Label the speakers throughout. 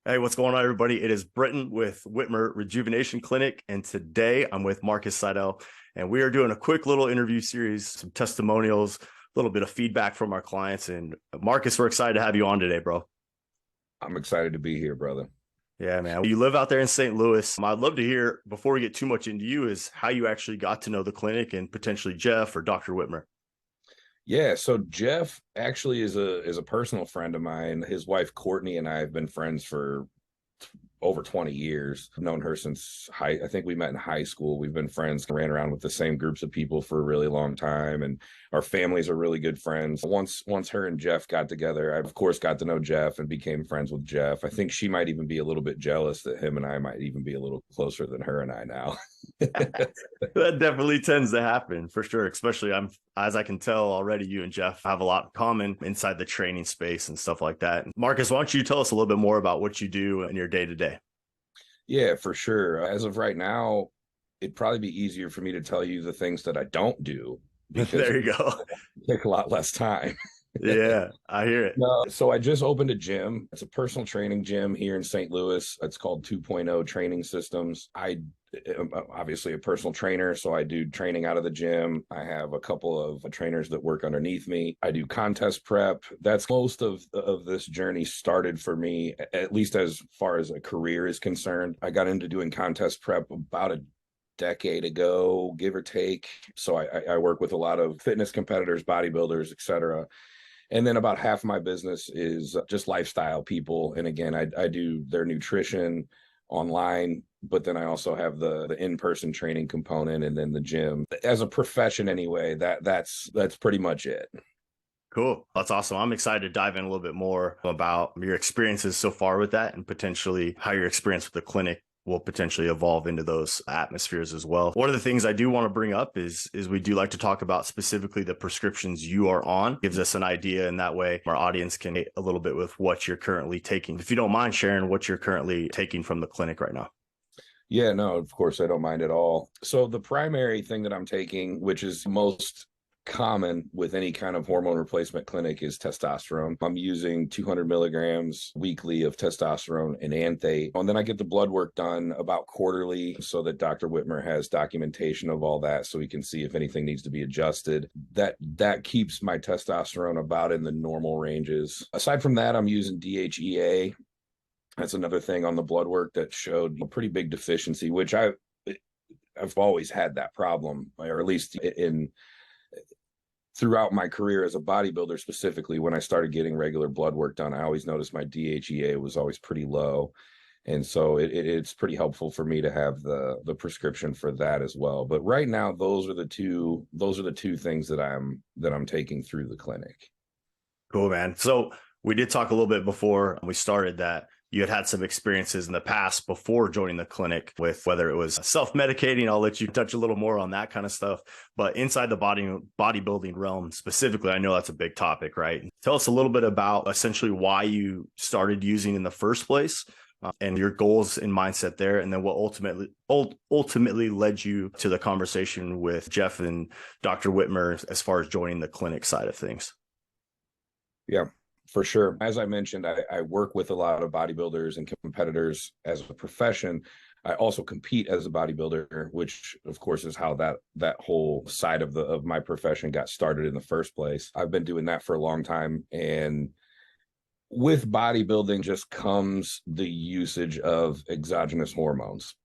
Speaker 1: Hey, what's going on, everybody? It is Britton with Wittmer Rejuvenation Clinic, and today I'm with Marcus Seidel, and we are doing a quick little interview series, some testimonials, a little bit of feedback from our clients. And Marcus, we're excited to have you on today, bro.
Speaker 2: I'm excited to be here, brother.
Speaker 1: Yeah, man. You live out there in St. Louis. I'd love to hear, before we get too much into you, is how you actually got to know the clinic and potentially Jeff or Dr. Wittmer.
Speaker 2: Yeah, so Jeff actually is a personal friend of mine. His wife Courtney and I have been friends for over 20 years. I've known her since I think we met in high school. We've been friends, ran around with the same groups of people for a really long time, and our families are really good friends. Once her and Jeff got together, I of course got to know Jeff and became friends with Jeff. I think she might even be a little bit jealous that him and I might even be a little closer than her and I now.
Speaker 1: That definitely tends to happen for sure. Especially as I can tell already, you and Jeff have a lot in common inside the training space and stuff like that. Marcus, why don't you tell us a little bit more about what you do in your day to day?
Speaker 2: Yeah, for sure. As of right now, it'd probably be easier for me to tell you the things that I don't do because
Speaker 1: There
Speaker 2: it
Speaker 1: you go.
Speaker 2: take a lot less time.
Speaker 1: Yeah, I hear it.
Speaker 2: No, so I just opened a gym. It's a personal training gym here in St. Louis. It's called 2.0 Training Systems. I am obviously a personal trainer, so I do training out of the gym. I have a couple of trainers that work underneath me. I do contest prep. That's most of this journey started for me, at least as far as a career is concerned. I got into doing contest prep about a decade ago, give or take. So I work with a lot of fitness competitors, bodybuilders, etc. And then about half my business is just lifestyle people. And again, I do their nutrition online, but then I also have the in-person training component and then the gym. As a profession anyway, that's pretty much it.
Speaker 1: Cool. That's awesome. I'm excited to dive in a little bit more about your experiences so far with that and potentially how your experience with the clinic will potentially evolve into those atmospheres as well. One of the things I do want to bring up is we do like to talk about specifically the prescriptions you are on. Gives us an idea, and that way our audience can get a little bit with what you're currently taking. If you don't mind sharing what you're currently taking from the clinic right now.
Speaker 2: Yeah, no, of course, I don't mind at all. So the primary thing that I'm taking, which is most common with any kind of hormone replacement clinic, is testosterone. I'm using 200 milligrams weekly of testosterone and anthate. And then I get the blood work done about quarterly so that Dr. Wittmer has documentation of all that so he can see if anything needs to be adjusted. That keeps my testosterone about in the normal ranges. Aside from that, I'm using DHEA. That's another thing on the blood work that showed a pretty big deficiency, which I've always had that problem, or at least in throughout my career as a bodybuilder. Specifically, when I started getting regular blood work done, I always noticed my DHEA was always pretty low. And so it's pretty helpful for me to have the prescription for that as well. But right now, those are the two things that I'm taking through the clinic.
Speaker 1: Cool, man. So we did talk a little bit before we started that you had some experiences in the past before joining the clinic with whether it was self-medicating. I'll let you touch a little more on that kind of stuff. But inside the bodybuilding realm specifically, I know that's a big topic, right? Tell us a little bit about essentially why you started using in the first place, and your goals and mindset there, and then what ultimately led you to the conversation with Jeff and Dr. Wittmer as far as joining the clinic side of things.
Speaker 2: Yeah, for sure. As I mentioned, I work with a lot of bodybuilders and competitors as a profession. I also compete as a bodybuilder, which of course is how that whole side of my profession got started in the first place. I've been doing that for a long time, and with bodybuilding just comes the usage of exogenous hormones.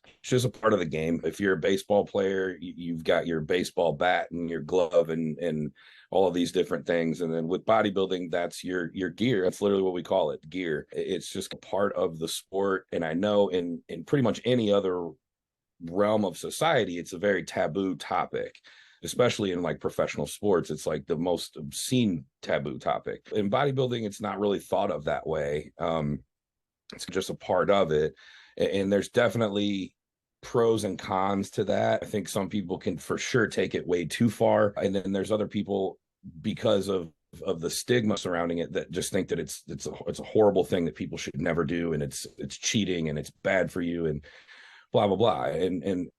Speaker 2: It's just a part of the game. If you're a baseball player, you've got your baseball bat and your glove and all of these different things. And then with bodybuilding, that's your gear. That's literally what we call it, gear. It's just a part of the sport. And I know in pretty much any other realm of society, it's a very taboo topic, especially in like professional sports. It's like the most obscene taboo topic. In bodybuilding, it's not really thought of that way. It's just a part of it. And there's definitely pros and cons to that. I think some people can for sure take it way too far. And then there's other people, because of the stigma surrounding it, that just think that it's a horrible thing that people should never do, and it's cheating and it's bad for you and blah blah blah. And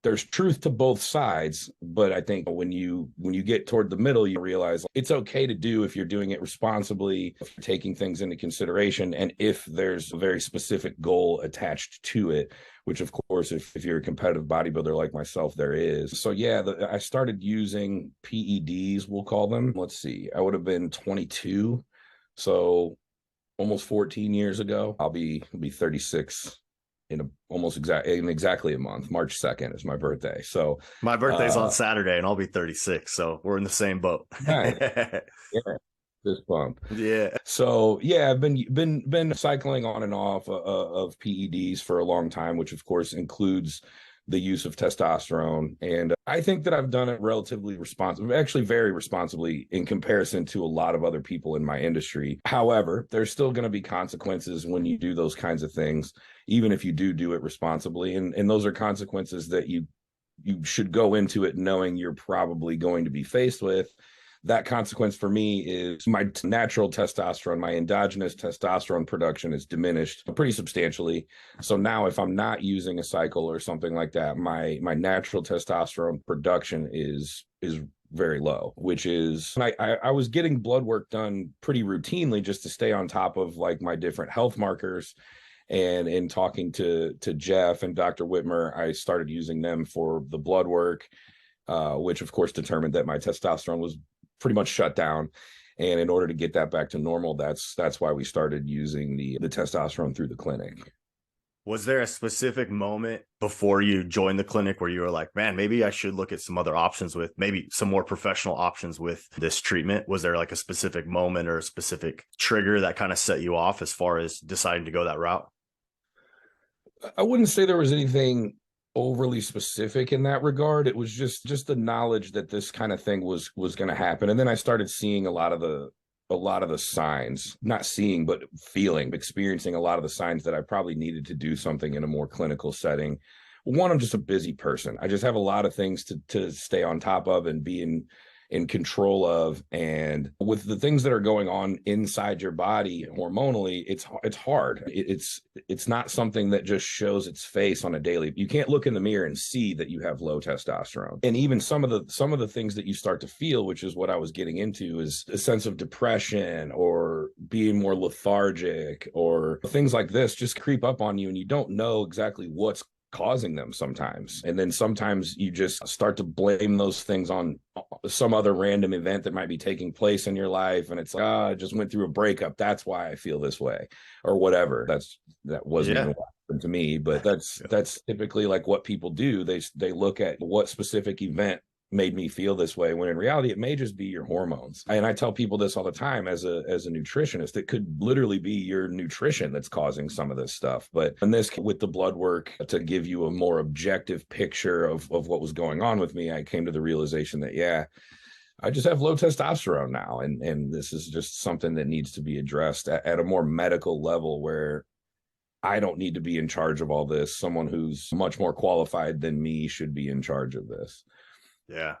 Speaker 2: there's truth to both sides, but I think when you get toward the middle, you realize it's okay to do if you're doing it responsibly, if you're taking things into consideration, and if there's a very specific goal attached to it, which of course, if you're a competitive bodybuilder like myself, there is. So yeah, I started using PEDs, we'll call them. Let's see, I would have been 22, so almost 14 years ago. I'll be 36 in exactly a month. March 2nd is my birthday. So
Speaker 1: My birthday's on Saturday and I'll be 36. So we're in the same boat.
Speaker 2: nice. Yeah, this bump.
Speaker 1: Yeah.
Speaker 2: So yeah, I've been cycling on and off of PEDs for a long time, which of course includes the use of testosterone. And I think that I've done it relatively responsibly, actually very responsibly in comparison to a lot of other people in my industry. However, there's still going to be consequences when you do those kinds of things, even if you do it responsibly. And those are consequences that you should go into it knowing you're probably going to be faced with. That consequence for me is my natural testosterone, my endogenous testosterone production is diminished pretty substantially. So now if I'm not using a cycle or something like that, my natural testosterone production is very low, which is, I was getting blood work done pretty routinely just to stay on top of like my different health markers. And in talking to Jeff and Dr. Wittmer, I started using them for the blood work, which of course determined that my testosterone was pretty much shut down. And in order to get that back to normal, that's why we started using the testosterone through the clinic.
Speaker 1: Was there a specific moment before you joined the clinic where you were like, man, maybe I should look at some other options with maybe some more professional options with this treatment? Was there like a specific moment or a specific trigger that kind of set you off as far as deciding to go that route?
Speaker 2: I wouldn't say there was anything overly specific in that regard. It was just the knowledge that this kind of thing was going to happen. And then I started seeing a lot of the signs, not seeing, but feeling, experiencing a lot of the signs that I probably needed to do something in a more clinical setting. One, I'm just a busy person. I just have a lot of things to stay on top of and be in control of. And with the things that are going on inside your body hormonally, it's hard. It's not something that just shows its face on a daily. You can't look in the mirror and see that you have low testosterone. And even some of the things that you start to feel, which is what I was getting into, is a sense of depression or being more lethargic or things like this just creep up on you and you don't know exactly what's causing them sometimes. And then sometimes you just start to blame those things on some other random event that might be taking place in your life. And it's like, I just went through a breakup. That's why I feel this way or whatever. That wasn't even what happened to me, but that's typically like what people do. They look at what specific event made me feel this way, when in reality it may just be your hormones. And I tell people this all the time as a nutritionist, it could literally be your nutrition that's causing some of this stuff. But in this, with the blood work, to give you a more objective picture of what was going on with me, I came to the realization that I just have low testosterone now, and this is just something that needs to be addressed at a more medical level, where I don't need to be in charge of all this. Someone who's much more qualified than me should be in charge of this.
Speaker 1: Yeah.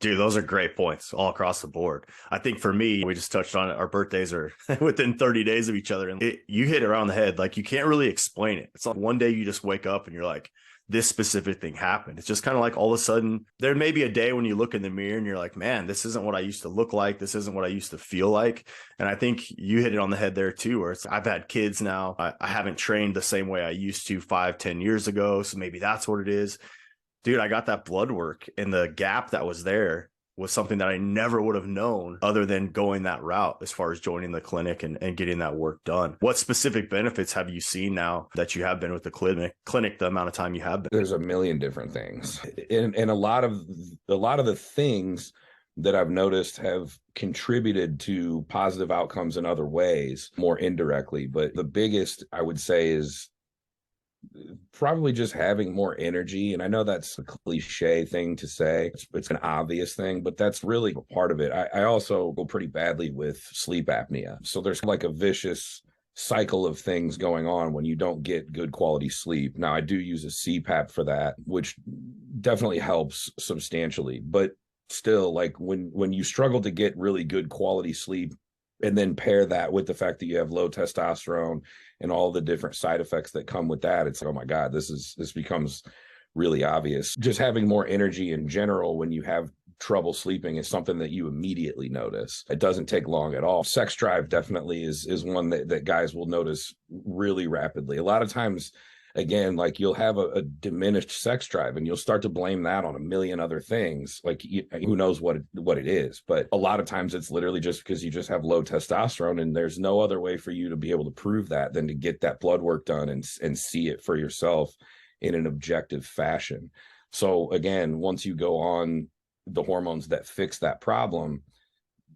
Speaker 1: Dude, those are great points all across the board. I think for me, we just touched on it. Our birthdays are within 30 days of each other. And you hit it around the head. Like, you can't really explain it. It's like one day you just wake up and you're like, this specific thing happened. It's just kind of like all of a sudden there may be a day when you look in the mirror and you're like, man, this isn't what I used to look like. This isn't what I used to feel like. And I think you hit it on the head there too, where I've had kids now. I haven't trained the same way I used to 5-10 years ago. So maybe that's what it is. Dude, I got that blood work, and the gap that was there was something that I never would have known other than going that route as far as joining the clinic and getting that work done. What specific benefits have you seen now that you have been with the clinic, the amount of time you have been?
Speaker 2: There's a million different things. And a lot of the things that I've noticed have contributed to positive outcomes in other ways, more indirectly. But the biggest, I would say, is probably just having more energy. And I know that's a cliche thing to say. It's an obvious thing, but that's really part of it. I also go pretty badly with sleep apnea. So there's like a vicious cycle of things going on when you don't get good quality sleep. Now, I do use a CPAP for that, which definitely helps substantially. But still, like when you struggle to get really good quality sleep, and then pair that with the fact that you have low testosterone and all the different side effects that come with that, it's like, oh my God, this becomes really obvious. Just having more energy in general when you have trouble sleeping is something that you immediately notice. It doesn't take long at all. Sex drive definitely is one that guys will notice really rapidly. A lot of times, again, like you'll have a diminished sex drive and you'll start to blame that on a million other things. Like who knows what it is, but a lot of times it's literally just because you just have low testosterone, and there's no other way for you to be able to prove that than to get that blood work done and see it for yourself in an objective fashion. So again, once you go on the hormones that fix that problem,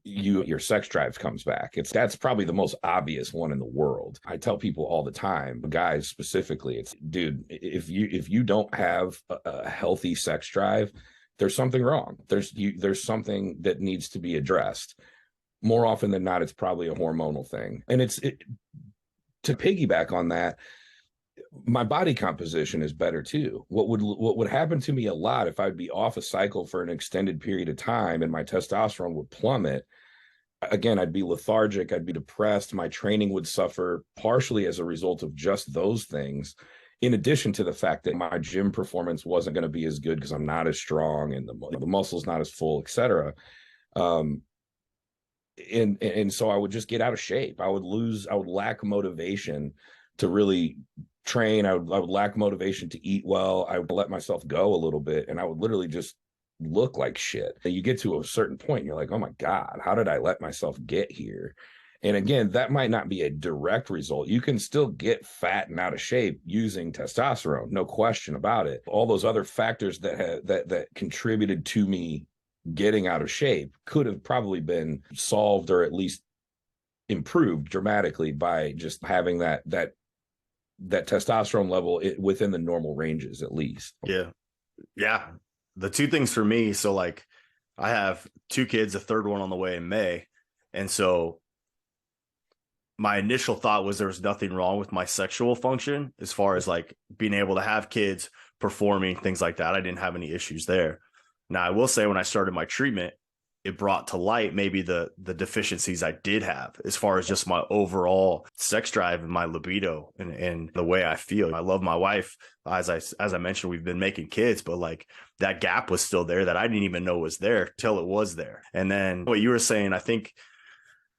Speaker 2: your sex drive comes back. That's probably the most obvious one in the world. I tell people all the time, guys specifically, it's, dude, if you don't have a healthy sex drive, there's something wrong. There's something that needs to be addressed. More often than not, it's probably a hormonal thing. And to piggyback on that, my body composition is better too. What would happen to me a lot if I'd be off a cycle for an extended period of time and my testosterone would plummet. Again, I'd be lethargic, I'd be depressed, my training would suffer partially as a result of just those things, in addition to the fact that my gym performance wasn't going to be as good because I'm not as strong and the muscle's not as full, etc. And so I would just get out of shape. I would lack motivation to really train. I would lack motivation to eat well. I would let myself go a little bit, and I would literally just look like shit. And you get to a certain point and you're like, oh my God, how did I let myself get here? And again, that might not be a direct result. You can still get fat and out of shape using testosterone, no question about it. All those other factors that contributed to me getting out of shape could have probably been solved or at least improved dramatically by just having that testosterone level within the normal ranges, at least.
Speaker 1: Yeah. The two things for me. So like I have 2 kids, a third one on the way in May. And so my initial thought was there was nothing wrong with my sexual function as far as like being able to have kids, performing, things like that. I didn't have any issues there. Now I will say when I started my treatment, it brought to light maybe the deficiencies I did have as far as just my overall sex drive and my libido and the way I feel. I love my wife. As I mentioned, we've been making kids, but like that gap was still there that I didn't even know was there till it was there. And then what you were saying, I think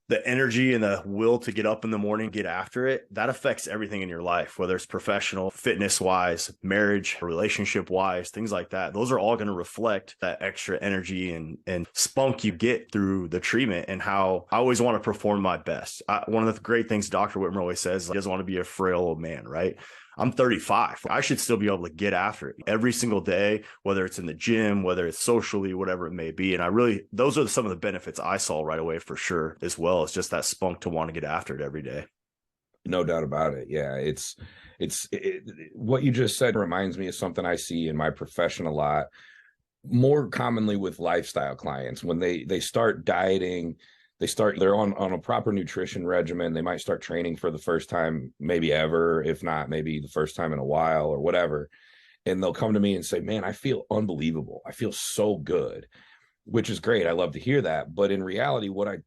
Speaker 1: the energy and the will to get up in the morning, get after it, that affects everything in your life, whether it's professional, fitness wise, marriage, relationship wise, things like that. Those are all going to reflect that extra energy and spunk you get through the treatment, and how I always want to perform my best. One of the great things Dr. Wittmer always says, he doesn't want to be a frail old man, right? I'm 35. I should still be able to get after it every single day, whether it's in the gym, whether it's socially, whatever it may be. And those are some of the benefits I saw right away for sure, as well as just that spunk to want to get after it every day.
Speaker 2: No doubt about it. Yeah. What you just said reminds me of something I see in my profession a lot, more commonly with lifestyle clients. When they start dieting, they're on a proper nutrition regimen. They might start training for the first time, maybe ever, if not maybe the first time in a while or whatever. And they'll come to me and say, man, I feel unbelievable. I feel so good, which is great. I love to hear that. But in reality, what I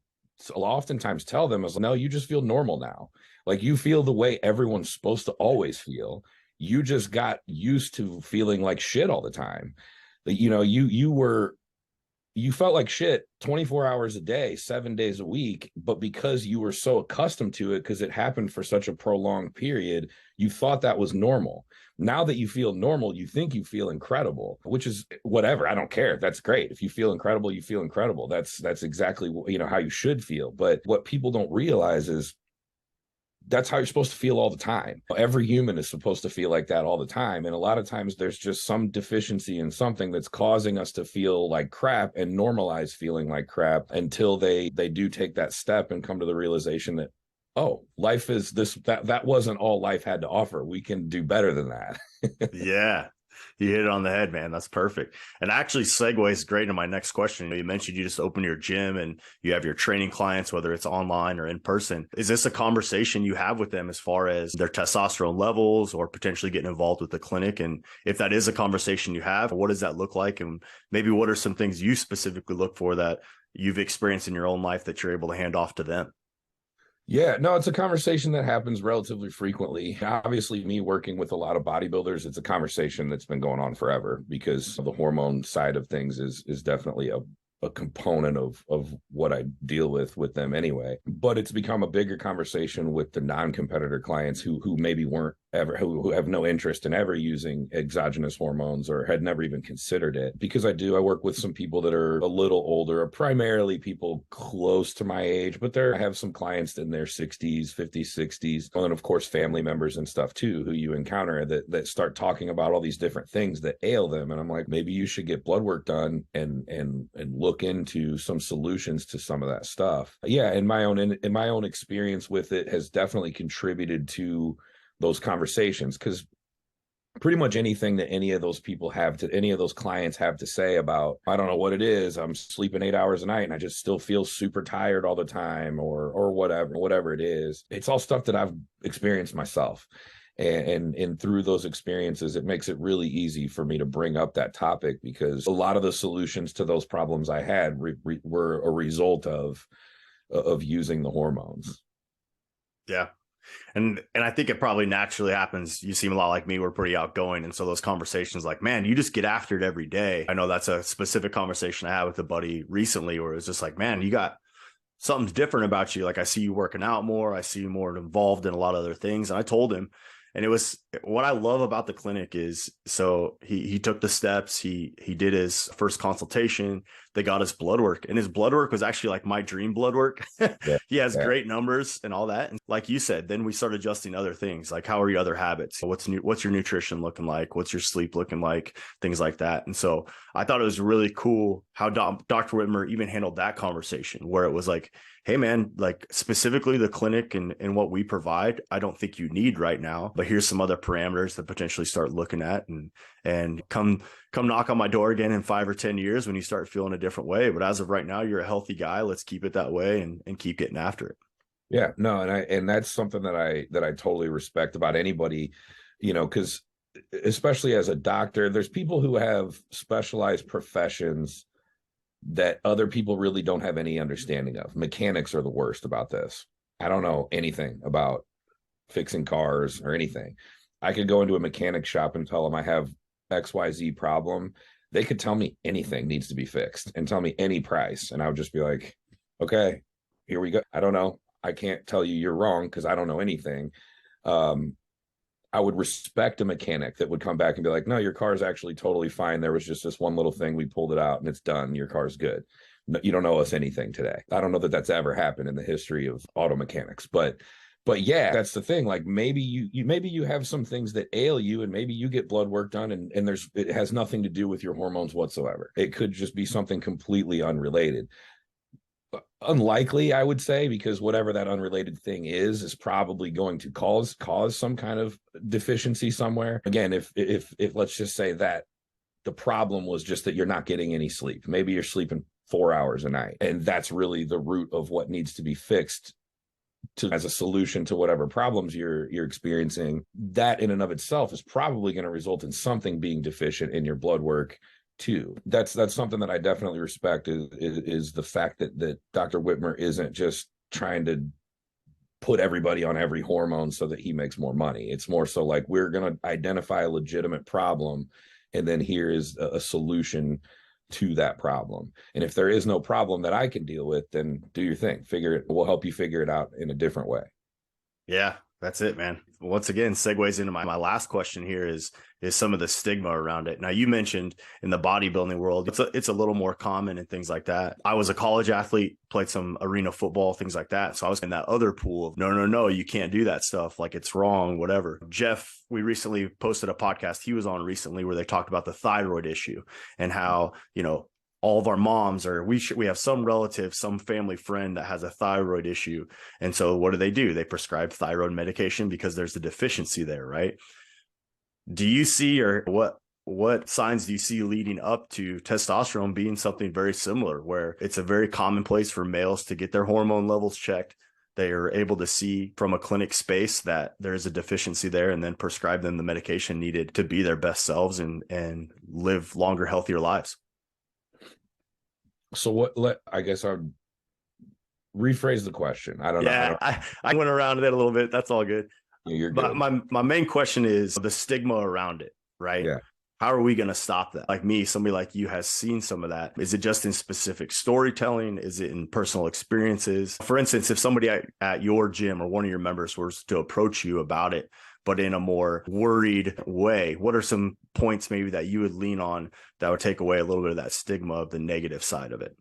Speaker 2: oftentimes tell them is, no, you just feel normal now. Like you feel the way everyone's supposed to always feel. You just got used to feeling like shit all the time. You felt like shit 24 hours a day, 7 days a week, but because you were so accustomed to it, because it happened for such a prolonged period, you thought that was normal. Now that you feel normal, you think you feel incredible, which is whatever. I don't care. That's great. If you feel incredible, you feel incredible. That's exactly how you should feel. But what people don't realize is that's how you're supposed to feel all the time. Every human is supposed to feel like that all the time. And a lot of times there's just some deficiency in something that's causing us to feel like crap and normalize feeling like crap until they do take that step and come to the realization that, oh, life is this, that wasn't all life had to offer. We can do better than that.
Speaker 1: Yeah. You hit it on the head, man. That's perfect. And actually segues great into my next question. You mentioned you just open your gym and you have your training clients, whether it's online or in person. Is this a conversation you have with them as far as their testosterone levels or potentially getting involved with the clinic? And if that is a conversation you have, what does that look like? And maybe what are some things you specifically look for that you've experienced in your own life that you're able to hand off to them?
Speaker 2: Yeah, no, it's a conversation that happens relatively frequently. Obviously, me working with a lot of bodybuilders, it's a conversation that's been going on forever because the hormone side of things is definitely a component of what I deal with them anyway. But it's become a bigger conversation with the non-competitor clients who maybe weren't ever who have no interest in ever using exogenous hormones or had never even considered it. Because I work with some people that are a little older, primarily people close to my age, but I have some clients in their 60s, 50s, 60s, and of course family members and stuff too who you encounter that start talking about all these different things that ail them. And I'm like, maybe you should get blood work done and look into some solutions to some of that stuff. Yeah, in my own experience with it has definitely contributed to those conversations, because pretty much anything that any of those clients have to say about, I don't know what it is, I'm sleeping 8 hours a night and I just still feel super tired all the time, or whatever it is, it's all stuff that I've experienced myself. And through those experiences, it makes it really easy for me to bring up that topic, because a lot of the solutions to those problems I had were a result of using the hormones.
Speaker 1: Yeah. And I think it probably naturally happens. You seem a lot like me. We're pretty outgoing. And so those conversations like, man, you just get after it every day. I know that's a specific conversation I had with a buddy recently where it was just like, man, you got something's different about you. Like, I see you working out more. I see you more involved in a lot of other things. And I told him, and it was what I love about the clinic is, so he took the steps. He did his first consultation. They got his blood work, and his blood work was actually like my dream blood work.
Speaker 2: Yeah,
Speaker 1: He has
Speaker 2: yeah.
Speaker 1: great numbers and all that. And like you said, then we start adjusting other things. Like, how are your other habits? What's your nutrition looking like? What's your sleep looking like? Things like that. And so I thought it was really cool how Dr. Wittmer even handled that conversation, where it was like, hey man, like specifically the clinic and what we provide, I don't think you need right now, but here's some other parameters to potentially start looking at, and come knock on my door again in 5 or 10 years when you start feeling a different way. But as of right now, you're a healthy guy. Let's keep it that way and keep getting after it.
Speaker 2: Yeah, no, and that's something that I totally respect about anybody, because especially as a doctor, there's people who have specialized professions that other people really don't have any understanding of. Mechanics are the worst about this. I don't know anything about fixing cars or anything. I could go into a mechanic shop and tell them I have XYZ problem. They could tell me anything needs to be fixed and tell me any price. And I would just be like, okay, here we go. I don't know. I can't tell you you're wrong because I don't know anything. I would respect a mechanic that would come back and be like, no, your car's actually totally fine. There was just this one little thing. We pulled it out and it's done. Your car's good. No, you don't owe us anything today. I don't know that that's ever happened in the history of auto mechanics, but yeah, that's the thing. Like maybe you have some things that ail you, and maybe you get blood work done and it has nothing to do with your hormones whatsoever. It could just be something completely unrelated. Unlikely, I would say, because whatever that unrelated thing is probably going to cause some kind of deficiency somewhere. Again, if let's just say that the problem was just that you're not getting any sleep. Maybe you're sleeping 4 hours a night, and that's really the root of what needs to be fixed as a solution to whatever problems you're experiencing. That in and of itself is probably going to result in something being deficient in your blood work too. That's something that I definitely respect, is the fact that Dr. Wittmer isn't just trying to put everybody on every hormone so that he makes more money. It's more so like, we're going to identify a legitimate problem, and then here is a solution to that problem. And if there is no problem that I can deal with, then do your thing. We'll help you figure it out in a different way.
Speaker 1: Yeah, that's it, man. Once again, segues into my last question here is some of the stigma around it. Now, you mentioned in the bodybuilding world, it's a little more common and things like that. I was a college athlete, played some arena football, things like that. So I was in that other pool of no, you can't do that stuff. Like, it's wrong, whatever. Jeff, we recently posted a podcast he was on recently where they talked about the thyroid issue and how, all of our moms, or we have some relative, some family friend that has a thyroid issue. And so what do? They prescribe thyroid medication because there's a deficiency there, right? Do you see, or what signs do you see leading up to testosterone being something very similar, where it's a very commonplace for males to get their hormone levels checked? They are able to see from a clinic space that there's a deficiency there, and then prescribe them the medication needed to be their best selves and live longer, healthier lives.
Speaker 2: So I guess rephrase the question. I don't know.
Speaker 1: Yeah, I went around it a little bit. That's all good.
Speaker 2: You're
Speaker 1: But
Speaker 2: good.
Speaker 1: my main question is the stigma around it, right?
Speaker 2: Yeah.
Speaker 1: How are we going to stop that? Like me, somebody like you has seen some of that. Is it just in specific storytelling? Is it in personal experiences? For instance, if somebody at your gym or one of your members was to approach you about it, but in a more worried way, what are some points maybe that you would lean on that would take away a little bit of that stigma of the negative side of it?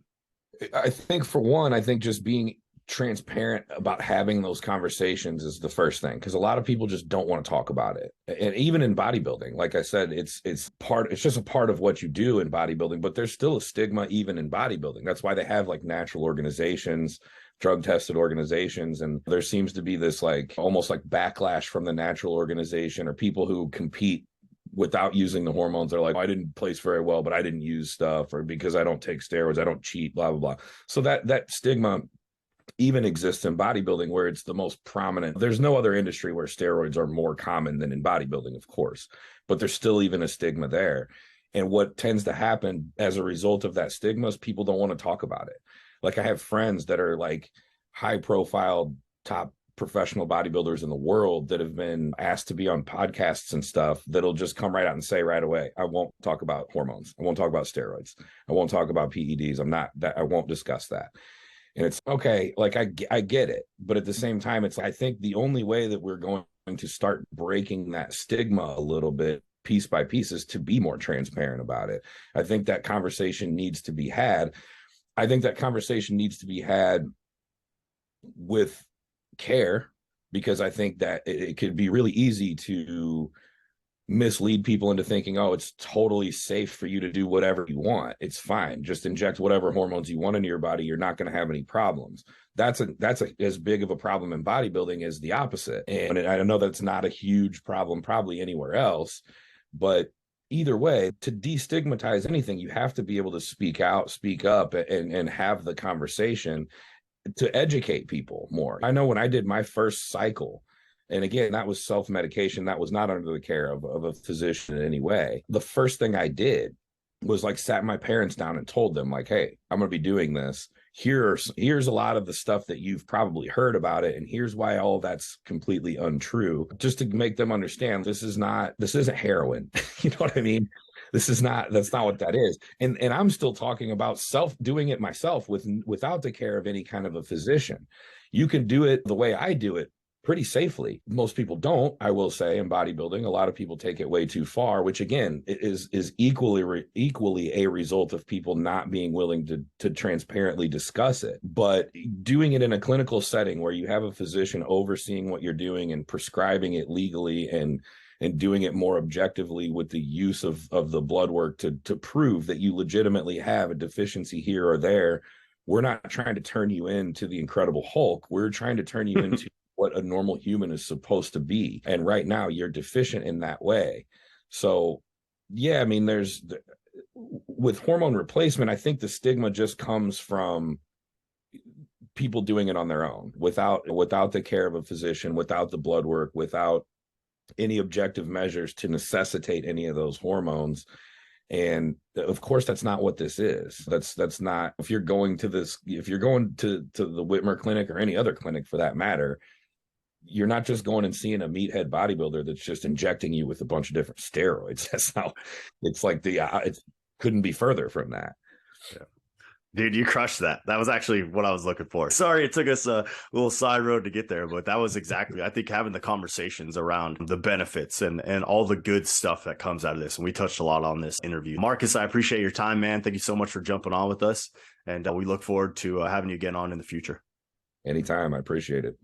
Speaker 2: I think for one, I think just being transparent about having those conversations is the first thing, because a lot of people just don't want to talk about it. And even in bodybuilding, like I said, it's just a part of what you do in bodybuilding, but there's still a stigma even in bodybuilding. That's why they have like natural organizations, drug tested organizations, and there seems to be this like almost like backlash from the natural organization, or people who compete without using the hormones. They're like, oh, I didn't place very well, but I didn't use stuff, or because I don't take steroids, I don't cheat, blah blah blah. So that stigma even exists in bodybuilding, where it's the most prominent. There's no other industry where steroids are more common than in bodybuilding, of course, but there's still even a stigma there. And what tends to happen as a result of that stigma is people don't want to talk about it. Like I have friends that are like high profile top professional bodybuilders in the world that have been asked to be on podcasts and stuff that'll just come right out and say right away, I won't talk about hormones. I won't talk about steroids. I won't talk about PEDs. I won't discuss that. And it's okay. Like I get it. But at the same time, it's, I think the only way that we're going to start breaking that stigma a little bit piece by piece is to be more transparent about it. I think that conversation needs to be had. I think that conversation needs to be had with care, because I think that it could be really easy to mislead people into thinking, oh, it's totally safe for you to do whatever you want. It's fine. Just inject whatever hormones you want into your body. You're not going to have any problems. That's as big of a problem in bodybuilding as the opposite. And I know that's not a huge problem probably anywhere else, but either way, to destigmatize anything, you have to be able to speak out, speak up, and have the conversation to educate people more. I know when I did my first cycle, and again, that was self-medication. That was not under the care of a physician in any way. The first thing I did was like sat my parents down and told them like, hey, I'm going to be doing this. Here's a lot of the stuff that you've probably heard about it. And here's why all that's completely untrue, just to make them understand this isn't heroin. You know what I mean? That's not what that is. And I'm still talking about doing it myself without the care of any kind of a physician. You can do it the way I do it pretty safely. Most people don't, I will say, in bodybuilding. A lot of people take it way too far, which again is equally a result of people not being willing to transparently discuss it. But doing it in a clinical setting where you have a physician overseeing what you're doing and prescribing it legally, and doing it more objectively with the use of the blood work to prove that you legitimately have a deficiency here or there. We're not trying to turn you into the Incredible Hulk. We're trying to turn you into what a normal human is supposed to be. And right now you're deficient in that way. So yeah, I mean, with hormone replacement, I think the stigma just comes from people doing it on their own without the care of a physician, without the blood work, without any objective measures to necessitate any of those hormones. And of course, that's not what this is. That's not, if you're going to the Wittmer Clinic or any other clinic for that matter, you're not just going and seeing a meathead bodybuilder that's just injecting you with a bunch of different steroids. That's how it's like it couldn't be further from that.
Speaker 1: Yeah. Dude, you crushed that. That was actually what I was looking for. Sorry, it took us a little side road to get there, but that was exactly, I think, having the conversations around the benefits and all the good stuff that comes out of this. And we touched a lot on this interview. Marcus, I appreciate your time, man. Thank you so much for jumping on with us. And we look forward to having you again on in the future.
Speaker 2: Anytime. I appreciate it.